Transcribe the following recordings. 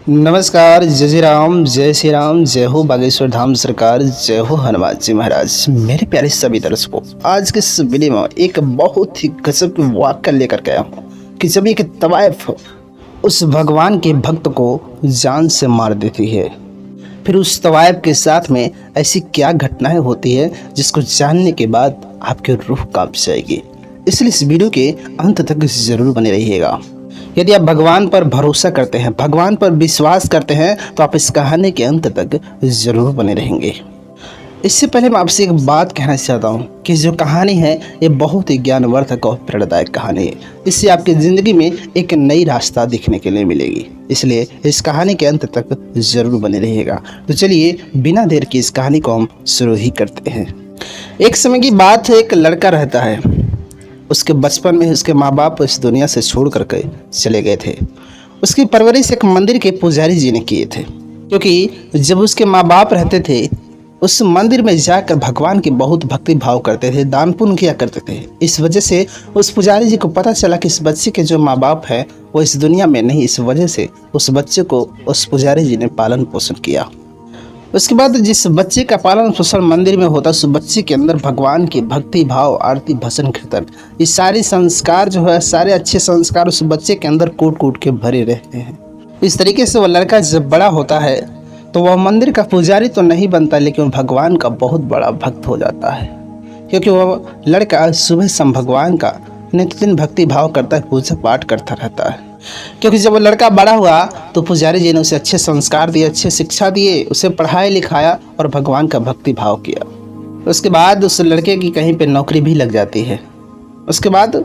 नमस्कार, जय श्री राम, जय श्री राम, जय हो बागेश्वर धाम सरकार, जय हो हनुमान जी महाराज। मेरे प्यारे सभी दर्शकों, आज के इस वीडियो में एक बहुत ही गजब की वाक़या लेकर के आया हूँ कि जब एक तवाइफ उस भगवान के भक्त को जान से मार देती है, फिर उस तवाइफ के साथ में ऐसी क्या घटनाएं होती है जिसको जानने के बाद आपकी रूह कांप जाएगी। इसलिए इस वीडियो के अंत तक ज़रूर बने रहिएगा। यदि आप भगवान पर भरोसा करते हैं, भगवान पर विश्वास करते हैं, तो आप इस कहानी के अंत तक ज़रूर बने रहेंगे। इससे पहले मैं आपसे एक बात कहना चाहता हूँ कि जो कहानी है ये बहुत ही ज्ञानवर्धक और प्रेरणादायक कहानी है। इससे आपकी ज़िंदगी में एक नई रास्ता दिखने के लिए मिलेगी। इसलिए इस कहानी के अंत तक ज़रूर बने रहिएगा। तो चलिए बिना देर की इस कहानी को हम शुरू ही करते हैं। एक समय की बात है, एक लड़का रहता है। उसके बचपन में उसके माँ बाप इस दुनिया से छोड़ करके चले गए थे। उसकी परवरिश एक मंदिर के पुजारी जी ने किए थे, क्योंकि जब उसके माँ बाप रहते थे उस मंदिर में जाकर भगवान की बहुत भक्ति भाव करते थे, दान पुण्य किया करते थे। इस वजह से उस पुजारी जी को पता चला कि इस बच्चे के जो माँ बाप हैं वो इस दुनिया में नहीं। इस वजह से उस बच्चे को उस पुजारी जी ने पालन पोषण किया। उसके बाद जिस बच्चे का पालन पोषण मंदिर में होता, उस बच्चे के अंदर भगवान की भक्ति भाव, आरती, भजन, कीर्तन, ये सारे संस्कार जो है, सारे अच्छे संस्कार उस बच्चे के अंदर कूट कूट के भरे रहते हैं। इस तरीके से वह लड़का जब बड़ा होता है तो वह मंदिर का पुजारी तो नहीं बनता, लेकिन भगवान का बहुत बड़ा भक्त हो जाता है। क्योंकि वह लड़का सुबह शाम भगवान का नित्य दिन भक्ति भाव करता है, पूजा पाठ करता रहता है। क्योंकि जब वो लड़का बड़ा हुआ तो पुजारी जी ने उसे अच्छे संस्कार दिए, अच्छे शिक्षा दिए, उसे पढ़ाया लिखाया और भगवान का भक्ति भाव किया। उसके बाद उस लड़के की कहीं पे नौकरी भी लग जाती है। उसके बाद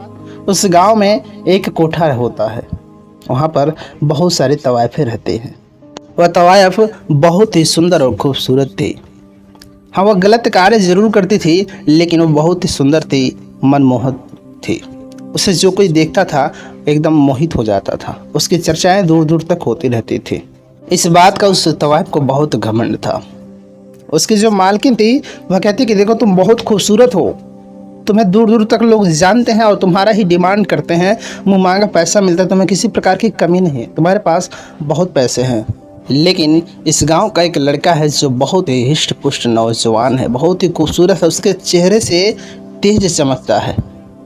उस गांव में एक कोठा होता है, वहाँ पर बहुत सारे तवाइफे रहते हैं। वह तवाइफ बहुत ही सुंदर और खूबसूरत थी। हाँ, वह गलत कार्य जरूर करती थी, लेकिन वो बहुत ही सुंदर थी, मनमोहक थी। उसे जो कोई देखता था एकदम मोहित हो जाता था। उसकी चर्चाएं दूर दूर तक होती रहती थी। इस बात का उस तवाइफ को बहुत घमंड था। उसकी जो मालकिन थी वह कहती कि देखो, तुम बहुत खूबसूरत हो, तुम्हें दूर दूर तक लोग जानते हैं और तुम्हारा ही डिमांड करते हैं, मुँह मांगा पैसा मिलता है, तुम्हें किसी प्रकार की कमी नहीं है, तुम्हारे पास बहुत पैसे हैं। लेकिन इस गांव का एक लड़का है जो बहुत ही हिष्ट पुष्ट नौजवान है, बहुत ही खूबसूरत है, उसके चेहरे से तेज चमकता है,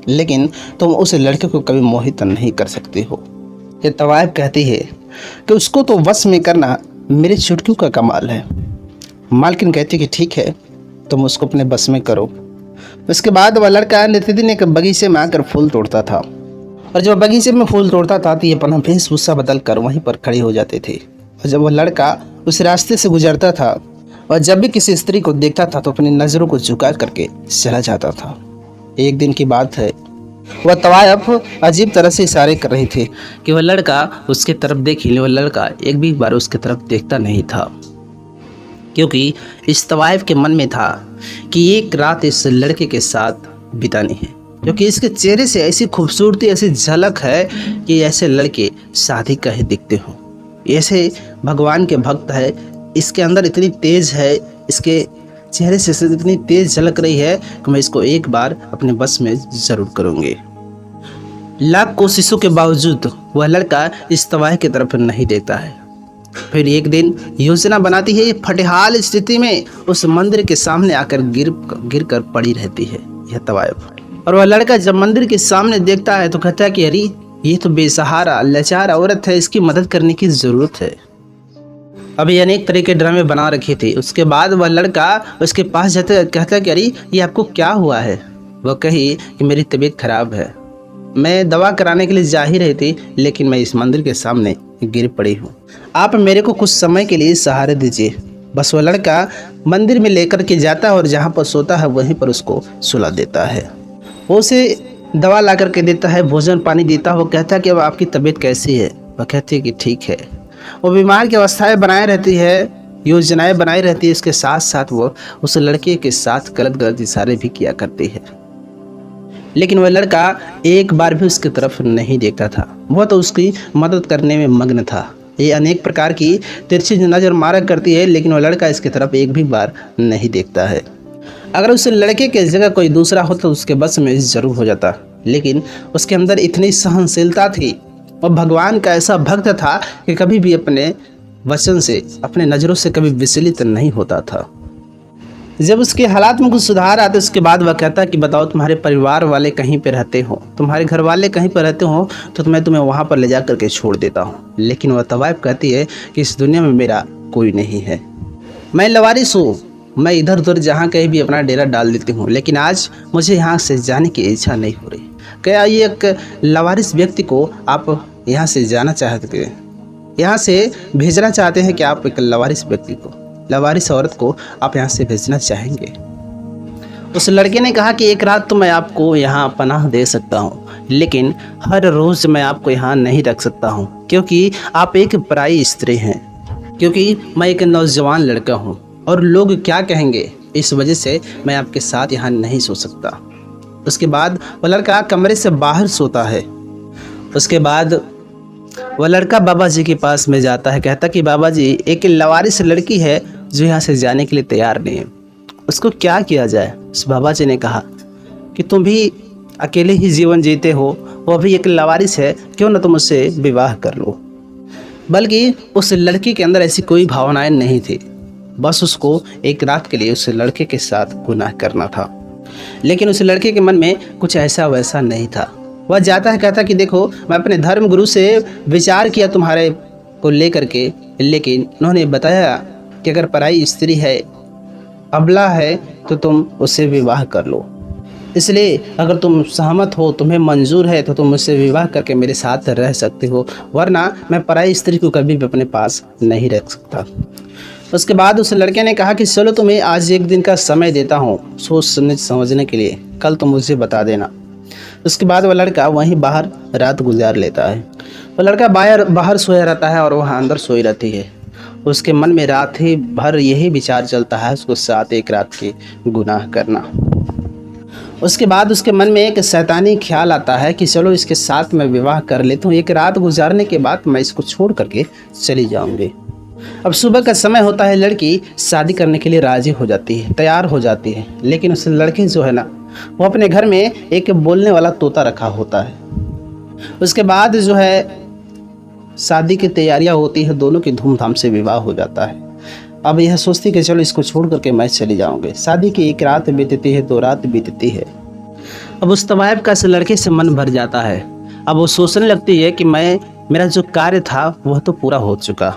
लेकिन तुम उस लड़के को कभी मोहित नहीं कर सकती हो। ये तवाइफ कहती है कि उसको तो वश में करना मेरे चुटकियों का कमाल है। मालकिन कहती है कि ठीक है, तुम उसको अपने बस में करो। उसके बाद वह लड़का नित्यदिन एक बगीचे में आकर फूल तोड़ता था, और जब बगीचे में फूल तोड़ता था तो ये अपना वेशभूषा बदल कर वहीं पर खड़े हो जाते थे। और जब वह लड़का उस रास्ते से गुजरता था और जब भी किसी स्त्री को देखता था तो अपनी नज़रों को झुका करके चला जाता था। एक दिन की बात है, वह तवाइफ अजीब तरह से इशारे कर रही थी कि वह लड़का उसके तरफ देखे, लेकिन वह लड़का एक भी बार उसके तरफ देखता नहीं था। क्योंकि इस तवाइफ के मन में था कि एक रात इस लड़के के साथ बितानी है, क्योंकि इसके चेहरे से ऐसी खूबसूरती, ऐसी झलक है कि ऐसे लड़के शादी का ही दिखते हों। ऐसे भगवान के भक्त है, इसके अंदर इतनी तेज है, इसके चेहरे से इतनी तेज झलक रही है कि मैं इसको एक बार अपने बस में ज़रूर करूँगी। लाख कोशिशों के बावजूद वह लड़का इस तवाइफ की तरफ नहीं देखता है। फिर एक दिन योजना बनाती है, फटेहाल स्थिति में उस मंदिर के सामने आकर गिर कर पड़ी रहती है यह तवाइफ। और वह लड़का जब मंदिर के सामने देखता है तो कहता है कि अरे, ये तो बेसहारा लाचार औरत है, इसकी मदद करने की ज़रूरत है। अभी अनेक तरह के ड्रामे बना रखे थे। उसके बाद वह लड़का उसके पास जाता है, कहता है कि अरे, ये आपको क्या हुआ है। वह कही कि मेरी तबीयत खराब है, मैं दवा कराने के लिए जा ही रही थी, लेकिन मैं इस मंदिर के सामने गिर पड़ी हूँ, आप मेरे को कुछ समय के लिए सहारे दीजिए। बस वह लड़का मंदिर में लेकर के जाता है और जहाँ पर सोता है वहीं पर उसको सुला देता है। वो उसे दवा ला करके देता है, भोजन पानी देता है। वो कहता है कि अब आपकी तबीयत कैसी है। वह कहती है कि ठीक है। वो बीमार की अवस्थाएं बनाए रहती है, योजनाएं बनाई रहती है, इसके साथ साथ वो उस लड़के के साथ गलत गलत इशारे भी किया करती है। लेकिन वह लड़का एक बार भी उसकी तरफ नहीं देखता था, वह तो उसकी मदद करने में मग्न था। ये अनेक प्रकार की तिरछी नज़र मारा करती है, लेकिन वह लड़का इसकी तरफ एक भी बार नहीं देखता है। अगर उस लड़के के जगह कोई दूसरा हो तो उसके बस में ज़रूर हो जाता, लेकिन उसके अंदर इतनी सहनशीलता थी वह भगवान का ऐसा भक्त था कि कभी भी अपने वचन से, अपने नज़रों से कभी विचलित नहीं होता था। जब उसके हालात में कुछ सुधार आते उसके बाद वह कहता कि बताओ तुम्हारे परिवार वाले कहीं पे रहते हो, तुम्हारे घर वाले कहीं पर रहते हो तो मैं तुम्हें वहाँ पर ले जा करके छोड़ देता हूँ। लेकिन वह तवाइफ कहती है कि इस दुनिया में मेरा कोई नहीं है, मैं लवारिस हूँ, मैं इधर उधर जहाँ कहीं भी अपना डेरा डाल देती हूँ, लेकिन आज मुझे यहाँ से जाने की इच्छा नहीं हो रही। क्या ये एक लवारिस व्यक्ति को आप यहाँ से जाना चाहते हैं, यहाँ से भेजना चाहते हैं कि आप एक लवारिस व्यक्ति को, लवारिस औरत को आप यहाँ से भेजना चाहेंगे? उस लड़के ने कहा कि एक रात तो मैं आपको यहाँ पनाह दे सकता हूँ, लेकिन हर रोज़ मैं आपको यहाँ नहीं रख सकता हूँ, क्योंकि आप एक पराई स्त्री हैं, क्योंकि मैं एक नौजवान लड़का हूँ और लोग क्या कहेंगे, इस वजह से मैं आपके साथ यहाँ नहीं सो सकता। उसके बाद वह लड़का कमरे से बाहर सोता है। उसके बाद वह लड़का बाबा जी के पास में जाता है, कहता कि बाबा जी एक लवारिस लड़की है जो यहाँ से जाने के लिए तैयार नहीं है, उसको क्या किया जाए? उस बाबा जी ने कहा कि तुम भी अकेले ही जीवन जीते हो, वो भी एक लवारिस है, क्यों ना तुम उससे विवाह कर लो। बल्कि उस लड़की के अंदर ऐसी कोई भावनाएं नहीं थी, बस उसको एक रात के लिए उस लड़के के साथ गुनाह करना था। लेकिन उस लड़के के मन में कुछ ऐसा वैसा नहीं था। वह जाता है, कहता कि देखो मैं अपने धर्म गुरु से विचार किया तुम्हारे को लेकर के, लेकिन उन्होंने बताया कि अगर पराई स्त्री है, अबला है, तो तुम उससे विवाह कर लो। इसलिए अगर तुम सहमत हो, तुम्हें मंजूर है, तो तुम मुझसे विवाह करके मेरे साथ रह सकते हो, वरना मैं पराई स्त्री को कभी भी अपने पास नहीं रख सकता। उसके बाद उस लड़के ने कहा कि चलो तुम्हें आज एक दिन का समय देता हूँ सोच समझने के लिए, कल तुम मुझे बता देना। उसके बाद वह लड़का वहीं बाहर रात गुजार लेता है। वह लड़का बाहर सोया रहता है और वह अंदर सोई रहती है। उसके मन में रात ही भर यही विचार चलता है, उसको साथ एक रात के गुनाह करना। उसके बाद उसके मन में एक शैतानी ख्याल आता है कि चलो इसके साथ मैं विवाह कर लेता हूँ, एक रात गुजारने के बाद मैं इसको छोड़ करके चली जाऊँगी। अब सुबह का समय होता है, लड़की शादी करने के लिए राजी हो जाती है, तैयार हो जाती है। लेकिन उस लड़के जो है ना, वो अपने घर में एक बोलने वाला तोता रखा होता है। उसके बाद जो है शादी की तैयारियां होती है, दोनों की धूमधाम से विवाह हो जाता है। अब यह सोचती कि चलो इसको छोड़ करके मैं चली जाऊंगी। शादी की एक रात बीतती है, 2 रात बीतती है। अब उस तवाइफ का इस लड़के से मन भर जाता है। अब वो सोचने लगती है कि मेरा जो कार्य था वह तो पूरा हो चुका,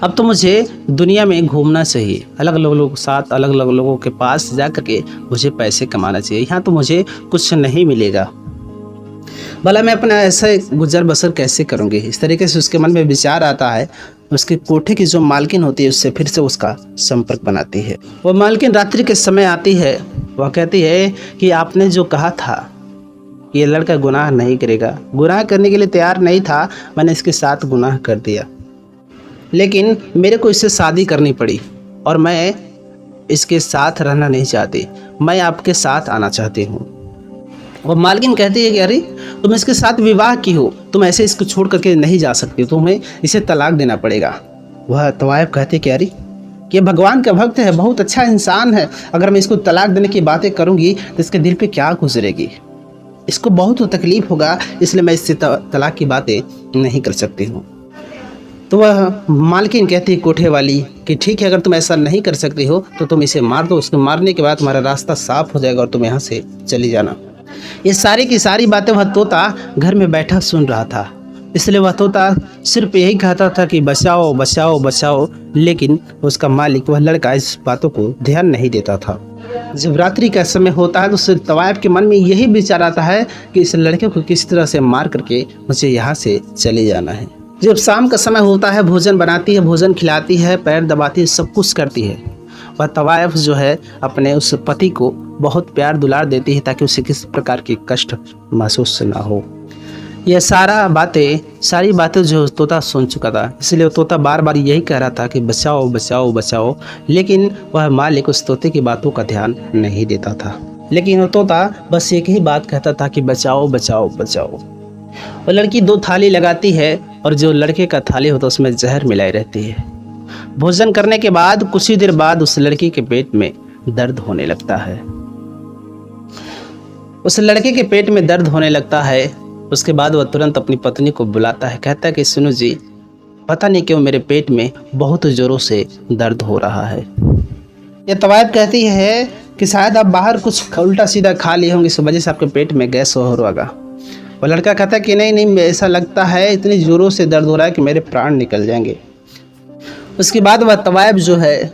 अब तो मुझे दुनिया में घूमना चाहिए, अलग अलग लोगों के साथ, अलग अलग लोगों के पास जा करके मुझे पैसे कमाना चाहिए, यहाँ तो मुझे कुछ नहीं मिलेगा, भला मैं अपना ऐसा गुजर बसर कैसे करूँगी। इस तरीके से उसके मन में विचार आता है। उसके कोठे की जो मालकिन होती है उससे फिर से उसका संपर्क बनाती है। वह मालकिन रात्रि के समय आती है। वह कहती है कि आपने जो कहा था ये लड़का गुनाह नहीं करेगा, गुनाह करने के लिए तैयार नहीं था, मैंने इसके साथ गुनाह कर दिया, लेकिन मेरे को इससे शादी करनी पड़ी और मैं इसके साथ रहना नहीं चाहती, मैं आपके साथ आना चाहती हूँ। और मालकिन कहती है कि अरे तुम इसके साथ विवाह की हो, तुम ऐसे इसको छोड़ करके नहीं जा सकती, तुम्हें इसे तलाक देना पड़ेगा। वह तवाइफ कहती कि अरे ये भगवान का भक्त है, बहुत अच्छा इंसान है, अगर मैं इसको तलाक देने की बातें करूँगी तो इसके दिल पे क्या गुजरेगी, इसको बहुत तकलीफ होगा, इसलिए मैं इससे तलाक की बातें नहीं कर सकती हूँ। तो वह मालकिन कहती है कोठे वाली कि ठीक है, अगर तुम ऐसा नहीं कर सकती हो तो तुम इसे मार दो, उसको मारने के बाद तुम्हारा रास्ता साफ हो जाएगा और तुम यहाँ से चली जाना। ये सारी की सारी बातें वह तोता घर में बैठा सुन रहा था, इसलिए वह तोता सिर्फ यही कहता था कि बचाओ बचाओ बचाओ, लेकिन उसका मालिक वह लड़का इस बातों को ध्यान नहीं देता था। जब रात्रि का समय होता है तो उस तवाइफ के मन में यही विचार आता है कि इस लड़के को किस तरह से मार करके मुझे यहाँ से चले जाना है। जब शाम का समय होता है, भोजन बनाती है, भोजन खिलाती है, पैर दबाती है, सब कुछ करती है। वह तवाइफ जो है अपने उस पति को बहुत प्यार दुलार देती है ताकि उसे किसी प्रकार की कष्ट महसूस ना हो। यह सारी बातें जो तोता सुन चुका था, इसलिए तोता बार बार यही कह रहा था कि बचाओ बचाओ बचाओ, लेकिन वह मालिक उस तोते की बातों का ध्यान नहीं देता था। लेकिन वह तोता बस एक ही बात कहता था कि बचाओ बचाओ बचाओ। वह लड़की 2 थाली लगाती है और जो लड़के का थाली होता है उसमें जहर मिलाई रहती है। भोजन करने के बाद कुछ ही देर बाद उस लड़की के पेट में दर्द होने लगता है। उस लड़के के पेट में दर्द होने लगता है। उसके बाद वह तुरंत अपनी पत्नी को बुलाता है, कहता है कि सुनो जी, पता नहीं क्यों मेरे पेट में बहुत ज़ोरों से दर्द हो रहा है। ये तवायब कहती है कि शायद आप बाहर कुछ उल्टा सीधा खा लिए होंगे, इस वजह से आपके पेट में गैस हो रहा होगा। वो लड़का कहता है कि नहीं नहीं, ऐसा लगता है इतनी ज़ोरों से दर्द हो रहा है कि मेरे प्राण निकल जाएंगे। उसके बाद वह तवायब जो है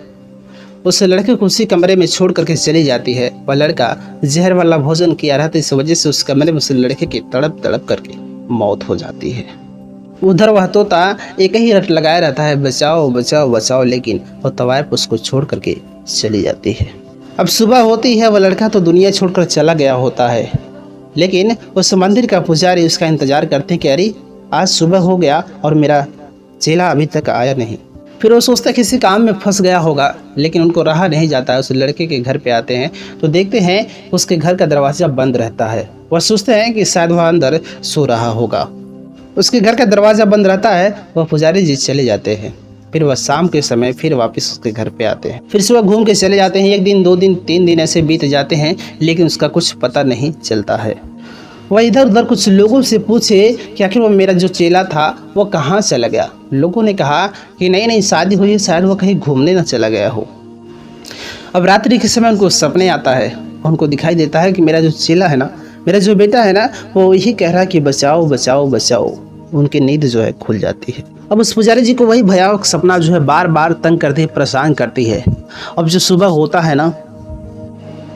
उस लड़के को उसी कमरे में छोड़ करके चली जाती है। वह लड़का जहर वाला भोजन किया रहता है, इस वजह से उस कमरे में उस लड़के की तड़प तड़प करके मौत हो जाती है। उधर वह तोता एक ही रट लगाया रहता है, बचाओ बचाओ बचाओ, लेकिन वह तवायब उसको छोड़ करके चली जाती है। अब सुबह होती है, वह लड़का तो दुनिया छोड़कर चला गया होता है, लेकिन उस मंदिर का पुजारी उसका इंतजार करते हैं कि अरे आज सुबह हो गया और मेरा चेला अभी तक आया नहीं। फिर वो सोचता है किसी काम में फंस गया होगा, लेकिन उनको रहा नहीं जाता है। उस लड़के के घर पे आते हैं तो देखते हैं उसके घर का दरवाज़ा बंद रहता है। वह सोचते हैं कि शायद वह अंदर सो रहा होगा। उसके घर का दरवाज़ा बंद रहता है, वह पुजारी जी चले जाते हैं। फिर वह शाम के समय फिर वापस उसके घर पे आते हैं। फिर सुबह घूम के चले जाते हैं। 1 दिन 2 दिन 3 दिन ऐसे बीत जाते हैं, लेकिन उसका कुछ पता नहीं चलता है। वह इधर उधर कुछ लोगों से पूछे कि आखिर वो मेरा जो चेला था वो कहाँ चला गया। लोगों ने कहा कि नहीं नहीं, शादी हुई है, शायद वो कहीं घूमने ना चला गया हो। अब रात्रि के समय उनको सपने आता है, उनको दिखाई देता है कि मेरा जो चेला है ना, मेरा जो बेटा है ना, वो यही कह रहा है कि बचाओ बचाओ बचाओ। उनकी नींद जो है खुल जाती है। अब उस पुजारी जी को वही भयावह सपना जो है बार बार तंग करती है, परेशान करती है। अब जो सुबह होता है ना,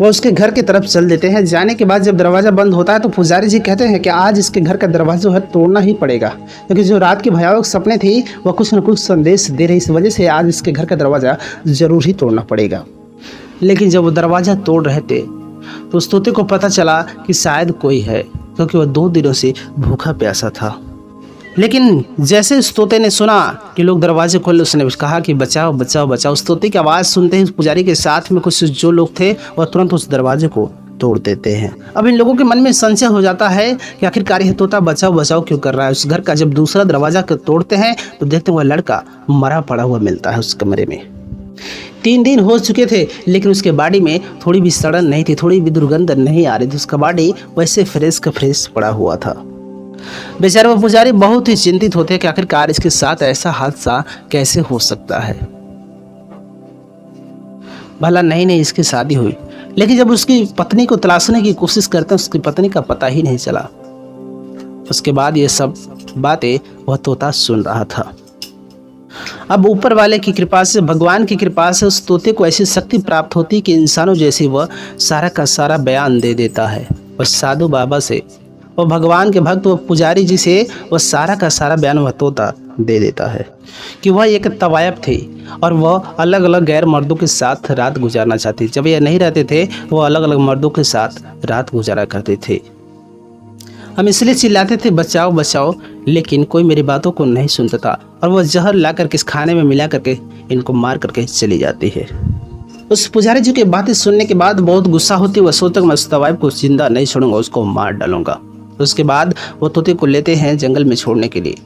वो उसके घर की तरफ चल देते हैं। जाने के बाद जब दरवाज़ा बंद होता है तो पुजारी जी कहते हैं कि आज इसके घर का दरवाज़ा जो है तोड़ना ही पड़ेगा, क्योंकि जो रात की भयावह सपने थी वह कुछ न कुछ संदेश दे रही, इस वजह से आज इसके घर का दरवाज़ा ज़रूर ही तोड़ना पड़ेगा। लेकिन जब वो दरवाज़ा तोड़ रहे थे तो उस तोते को पता चला कि शायद कोई है, क्योंकि वह 2 दिनों से भूखा प्यासा था। लेकिन जैसे उस तोते ने सुना कि लोग दरवाजे खोले, उसने कहा कि बचाओ बचाओ बचाओ। उस तोते की आवाज़ सुनते ही पुजारी के साथ में कुछ जो लोग थे वह तुरंत उस दरवाजे को तोड़ देते हैं। अब इन लोगों के मन में संशय हो जाता है कि आखिरकार यह तोता बचाओ बचाओ क्यों कर रहा है। उस घर का जब दूसरा दरवाज़ा तोड़ते हैं तो देखते हैं वह लड़का मरा पड़ा हुआ मिलता है उस कमरे में। 3 दिन हो चुके थे, लेकिन उसके बॉडी में थोड़ी भी सड़न नहीं थी, थोड़ी भी दुर्गंध नहीं आ रही थी। उसका बॉडी वैसे फ्रेश का फ्रेश पड़ा हुआ था। बेचारे वो पुजारी बहुत ही चिंतित होते हैं कि आखिरकार इसके साथ ऐसा हादसा कैसे हो सकता है। भला नहीं नहीं इसकी शादी हुई, लेकिन जब उसकी पत्नी को तलाशने की कोशिश करते हैं उसकी पत्नी का पता ही नहीं चला। उसके बाद ये सब बातें वह तोता सुन रहा था। अब ऊपर वाले की कृपा से, भगवान की कृपा से उस तोते को ऐसी शक्ति प्राप्त होती कि इंसानों जैसी वह सारा का सारा बयान दे देता है। और साधु बाबा से, वो भगवान के भक्त, वो पुजारी जी से वह सारा का सारा बयान वह तोता दे देता है कि वह एक तवायब थी और वह अलग अलग गैर मर्दों के साथ रात गुजारना चाहती। जब यह नहीं रहते थे वह अलग अलग मर्दों के साथ रात गुजारा करते थे। हम इसलिए चिल्लाते थे बचाओ बचाओ, लेकिन कोई मेरी बातों को नहीं सुनता था और वह जहर ला करके इस खाने में मिला करके इनको मार करके चली जाती है। उस पुजारी जी की बातें सुनने के बाद बहुत गुस्सा होती है। वह सोचता मैं उस तवायब को जिंदा नहीं छोड़ूंगा, उसको मार डालूंगा। उसके बाद वो तोते को लेते हैं जंगल में छोड़ने के लिए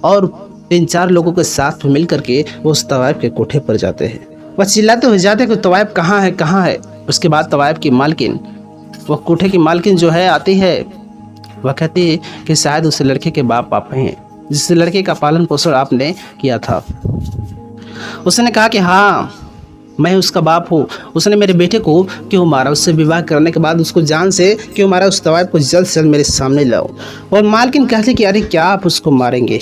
और 3-4 लोगों के साथ मिल करके वो उस तवायब के कोठे पर जाते हैं। वह चिल्लाते हुए जाते हैं कि तवायब कहाँ है कहाँ है। उसके बाद तवायब की मालकिन, वह कोठे की मालकिन जो है आती है। वह कहती है कि शायद उस लड़के के बाप आप हैं, जिस लड़के का पालन पोषण आपने किया था। उसने कहा कि हाँ मैं उसका बाप हूँ। उसने मेरे बेटे को क्यों मारा, उससे विवाह करने के बाद उसको जान से क्यों मारा, उस तवायब को जल्द से जल्द मेरे सामने लाओ। और मालकिन कहती कि अरे क्या आप उसको मारेंगे,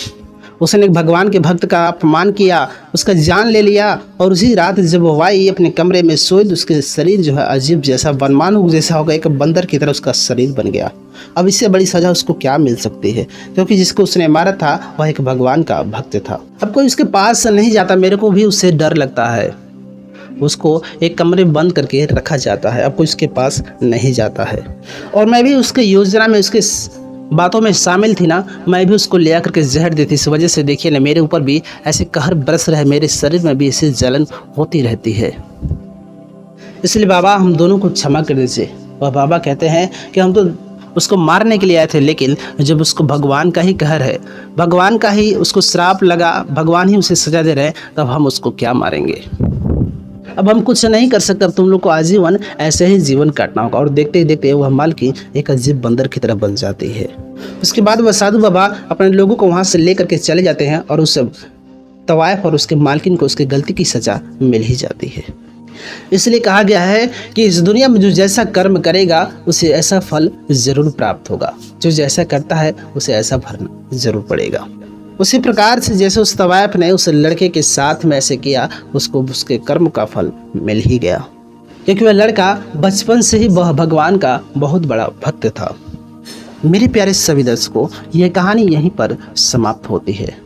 उसने भगवान के भक्त का अपमान किया, उसका जान ले लिया। और उसी रात जब वो आई अपने कमरे में सोई तो उसके शरीर जो है अजीब जैसा वनमानु जैसा हो गया, एक बंदर की तरह उसका शरीर बन गया। अब इससे बड़ी सज़ा उसको क्या मिल सकती है, क्योंकि जिसको उसने मारा था वह एक भगवान का भक्त था। अब कोई उसके पास नहीं जाता, मेरे को भी उससे डर लगता है। उसको एक कमरे में बंद करके रखा जाता है, अब कोई उसके पास नहीं जाता है। और मैं भी उसके योजना में, उसके बातों में शामिल थी ना, मैं भी उसको ले आकर के जहर देती। इस वजह से देखिए ना मेरे ऊपर भी ऐसे कहर बरस रहे, मेरे शरीर में भी ऐसी जलन होती रहती है। इसलिए बाबा हम दोनों को क्षमा कर दीजिए। वह बाबा कहते हैं कि हम तो उसको मारने के लिए आए थे, लेकिन जब उसको भगवान का ही कहर है, भगवान का ही उसको श्राप लगा, भगवान ही उसे सजा दे रहे हैं, तब हम उसको क्या मारेंगे। अब हम कुछ नहीं कर सकते, अब तुम लोग को आजीवन ऐसे ही जीवन काटना होगा। और देखते ही देखते वह मालकिन एक अजीब बंदर की तरह बन जाती है। उसके बाद वह साधु बाबा अपने लोगों को वहाँ से लेकर के चले जाते हैं और उस तवायफ और उसके मालकिन को उसकी गलती की सज़ा मिल ही जाती है। इसलिए कहा गया है कि इस दुनिया में जो जैसा कर्म करेगा उसे ऐसा फल ज़रूर प्राप्त होगा, जो जैसा करता है उसे ऐसा भरना ज़रूर पड़ेगा। उसी प्रकार से जैसे उस तवायफ ने उस लड़के के साथ में ऐसे किया, उसको उसके कर्म का फल मिल ही गया, क्योंकि वह लड़का बचपन से ही वह भगवान का बहुत बड़ा भक्त था। मेरे प्यारे सभी दर्शकों, यह कहानी यहीं पर समाप्त होती है,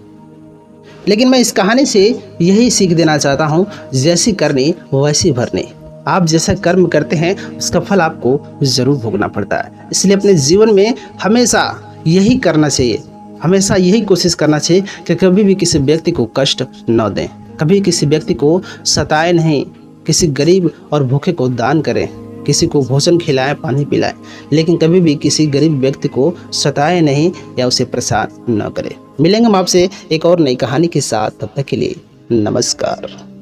लेकिन मैं इस कहानी से यही सीख देना चाहता हूँ, जैसी करनी वैसी भरनी। आप जैसा कर्म करते हैं उसका फल आपको ज़रूर भोगना पड़ता है। इसलिए अपने जीवन में हमेशा यही करना चाहिए, हमेशा यही कोशिश करना चाहिए कि कभी भी किसी व्यक्ति को कष्ट न दें, कभी किसी व्यक्ति को सताएं नहीं, किसी गरीब और भूखे को दान करें, किसी को भोजन खिलाएं, पानी पिलाएं, लेकिन कभी भी किसी गरीब व्यक्ति को सताएं नहीं या उसे परेशान न करें। मिलेंगे हम आपसे एक और नई कहानी के साथ, तब तक के लिए नमस्कार।